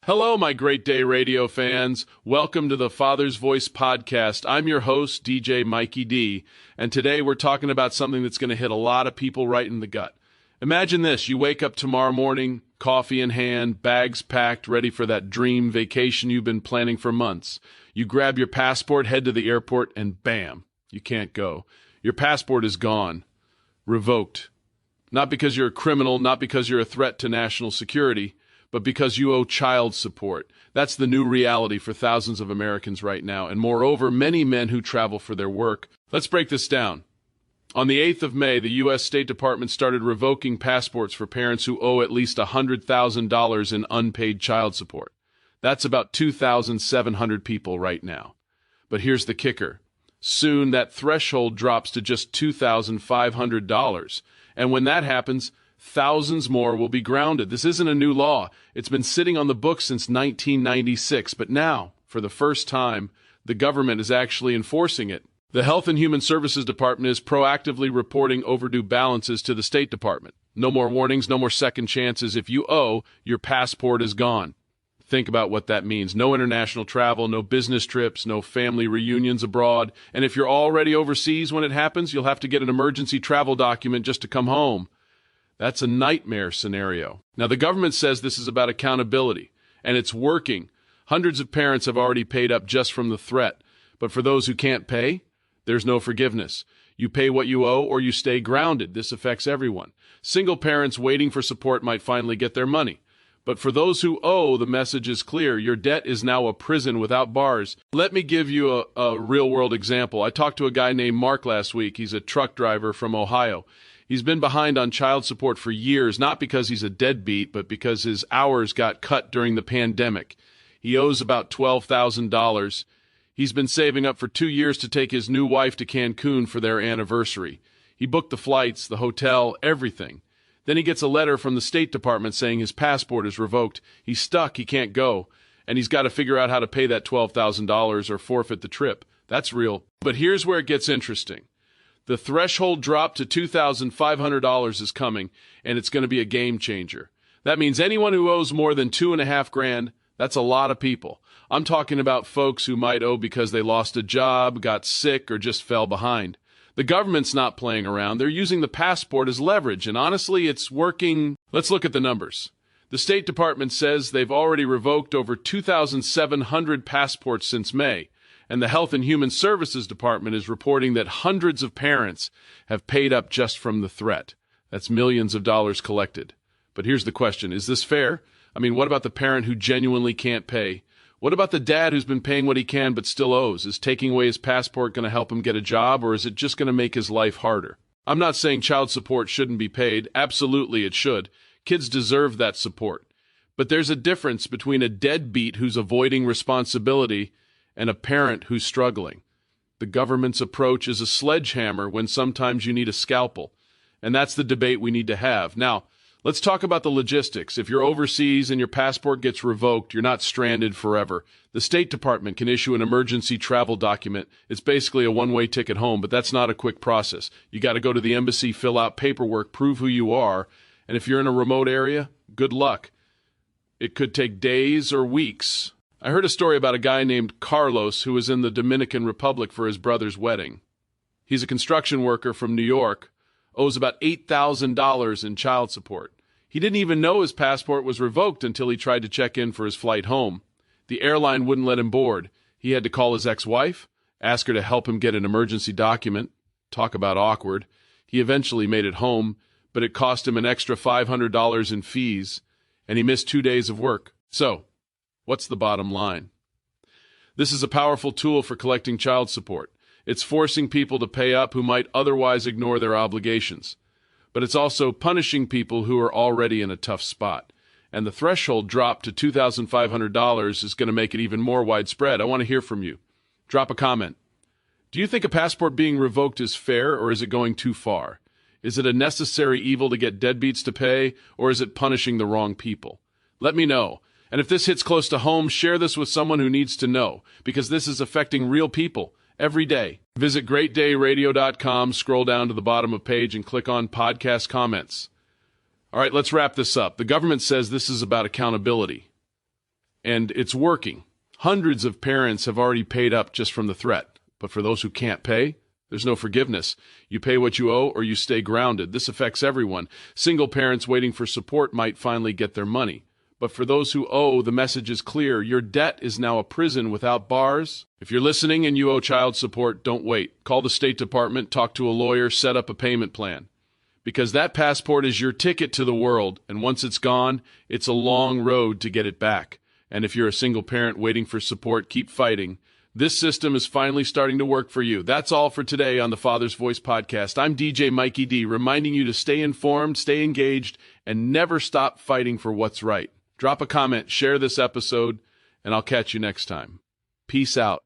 Hello, my Great Day Radio fans. Welcome to the Father's Voice podcast. I'm your host, DJ Mikey D, and today we're talking about something that's going to hit a lot of people right in the gut. Imagine this. You wake up tomorrow morning, coffee in hand, bags packed, ready for that dream vacation you've been planning for months. You grab your passport, head to the airport, and bam, you can't go. Your passport is gone. Revoked. Not because you're a criminal, not because you're a threat to national security, but because you owe child support. That's the new reality for thousands of Americans right now, and moreover, many men who travel for their work. Let's break this down. On the 8th of May, the U.S. State Department started revoking passports for parents who owe at least $100,000 in unpaid child support. That's about 2,700 people right now. But here's the kicker. Soon, that threshold drops to just $2,500. And when that happens, thousands more will be grounded. This isn't a new law. It's been sitting on the books since 1996, but now, for the first time, the government is actually enforcing it. The Health and Human Services Department is proactively reporting overdue balances to the State Department. No more warnings, no more second chances. If you owe, your passport is gone. Think about what that means. No international travel, no business trips, no family reunions abroad. And if you're already overseas when it happens, you'll have to get an emergency travel document just to come home. That's a nightmare scenario. Now, the government says this is about accountability, and it's working. Hundreds of parents have already paid up just from the threat. But for those who can't pay, there's no forgiveness. You pay what you owe or you stay grounded. This affects everyone. Single parents waiting for support might finally get their money. But for those who owe, the message is clear. Your debt is now a prison without bars. Let me give you a real-world example. I talked to a guy named Mark last week. He's a truck driver from Ohio. He's been behind on child support for years, not because he's a deadbeat, but because his hours got cut during the pandemic. He owes about $12,000. He's been saving up for 2 years to take his new wife to Cancun for their anniversary. He booked the flights, the hotel, everything. Then he gets a letter from the State Department saying his passport is revoked. He's stuck, he can't go, and he's got to figure out how to pay that $12,000 or forfeit the trip. That's real. But here's where it gets interesting. The threshold drop to $2,500 is coming, and it's going to be a game changer. That means anyone who owes more than $2,500, that's a lot of people. I'm talking about folks who might owe because they lost a job, got sick, or just fell behind. The government's not playing around. They're using the passport as leverage, and honestly, it's working. Let's look at the numbers. The State Department says they've already revoked over 2,700 passports since May. And the Health and Human Services Department is reporting that hundreds of parents have paid up just from the threat. That's millions of dollars collected. But here's the question. Is this fair? I mean, what about the parent who genuinely can't pay? What about the dad who's been paying what he can but still owes? Is taking away his passport going to help him get a job, or is it just going to make his life harder? I'm not saying child support shouldn't be paid. Absolutely it should. Kids deserve that support. But there's a difference between a deadbeat who's avoiding responsibility and a parent who's struggling. The government's approach is a sledgehammer when sometimes you need a scalpel. And that's the debate we need to have. Now, let's talk about the logistics. If you're overseas and your passport gets revoked, you're not stranded forever. The State Department can issue an emergency travel document. It's basically a one-way ticket home, but that's not a quick process. You got to go to the embassy, fill out paperwork, prove who you are. And if you're in a remote area, good luck. It could take days or weeks. I heard a story about a guy named Carlos who was in the Dominican Republic for his brother's wedding. He's a construction worker from New York, owes about $8,000 in child support. He didn't even know his passport was revoked until he tried to check in for his flight home. The airline wouldn't let him board. He had to call his ex-wife, ask her to help him get an emergency document. Talk about awkward. He eventually made it home, but it cost him an extra $500 in fees, and he missed 2 days of work. So, what's the bottom line? This is a powerful tool for collecting child support. It's forcing people to pay up who might otherwise ignore their obligations. But it's also punishing people who are already in a tough spot. And the threshold drop to $2,500 is going to make it even more widespread. I want to hear from you. Drop a comment. Do you think a passport being revoked is fair, or is it going too far? Is it a necessary evil to get deadbeats to pay, or is it punishing the wrong people? Let me know. And if this hits close to home, share this with someone who needs to know, because this is affecting real people every day. Visit greatdayradio.com, scroll down to the bottom of the page, and click on Podcast Comments. All right, let's wrap this up. The government says this is about accountability. and it's working. Hundreds of parents have already paid up just from the threat. But for those who can't pay, there's no forgiveness. You pay what you owe or you stay grounded. This affects everyone. Single parents waiting for support might finally get their money. But for those who owe, the message is clear. Your debt is now a prison without bars. If you're listening and you owe child support, don't wait. Call the State Department, talk to a lawyer, set up a payment plan. Because that passport is your ticket to the world, and once it's gone, it's a long road to get it back. And if you're a single parent waiting for support, keep fighting. This system is finally starting to work for you. That's all for today on the Father's Voice podcast. I'm DJ Mikey D, reminding you to stay informed, stay engaged, and never stop fighting for what's right. Drop a comment, share this episode, and I'll catch you next time. Peace out.